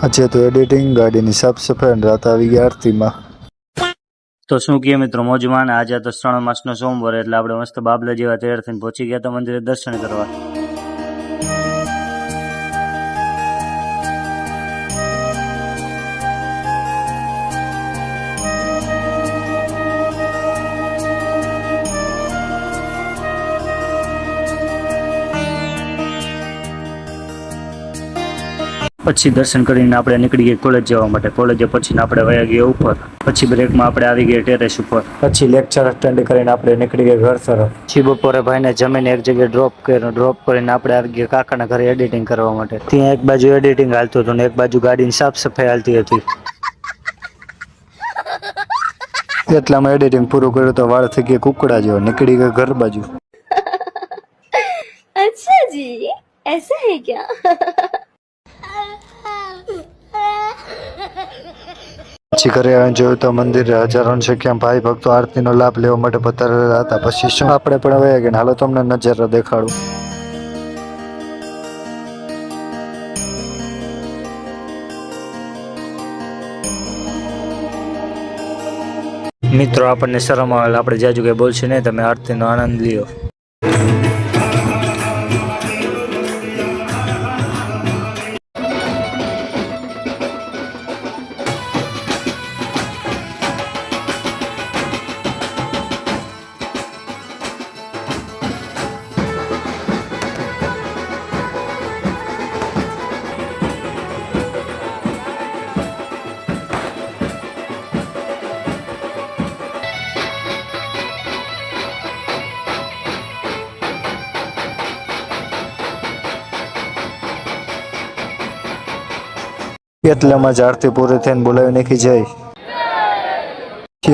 આજે તો એડિટિંગ ગાડીની સાફ સફાઈ અને રાત આવી ગઈ આરતીમાં. તો શું કહે મિત્રો મોજમાં ને આજે તો શ્રાવણ માસનો સોમવાર એટલે આપણે મસ્ત બાબલા જેવા તૈયાર થઈને પહોંચી ગયા તો મંદિરે દર્શન કરવા. પછી દર્શન કરીને આપણે નીકળી ગયા કોલેજ જવા માટે. કોલેજે પછી આપણે વયા ગયા ઉપર. પછી બ્રેકમાં આપણે આવી ગયા ટેરેસ ઉપર. પછી લેક્ચર અટેન્ડ કરીને આપણે નીકળી ગયા ઘર તરફ. પછી બપોરે ભાઈને જમીને એક જગ્યાએ ડ્રોપ કરીને આપણે આવી ગયા કાકાના ઘરે એડિટિંગ કરવા માટે. ત્યાં એક બાજુ એડિટિંગ હાલતું હતું ને એક બાજુ ગાડીની સાફ સફાઈ હાલતી હતી. એટલામાં એડિટિંગ પૂરું કર્યું તો વાળ થઈ ગયા કુકડા જેવો, નીકળી ગયા ઘર બાજુ. अच्छा जी ऐसा है क्या? પછી ઘરે આવીને જોયું તો મંદિરે હજારોની સંખ્યામાં ભાઈ ભક્તો આરતીનો લાભ લેવા માટે પધારેલા હતા. પછી શું આપણે પણ વયા ગયા. હાલો તમને નજારો દેખાડું. મિત્રો આપણને શરમ આવે આપણે જાજુ કઈ બોલશું નહીં, તમે આરતીનો આનંદ લ્યો. એટલામાં જ આરતી પૂરી થઈને બોલાવી નાખી જાય.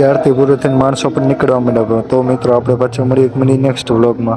આરતી પૂરી થઈને માણસો પણ નીકળવા માંડ્યા. તો મિત્રો આપણે પાછા મળીએ નેક્સ્ટ વ્લોગમાં.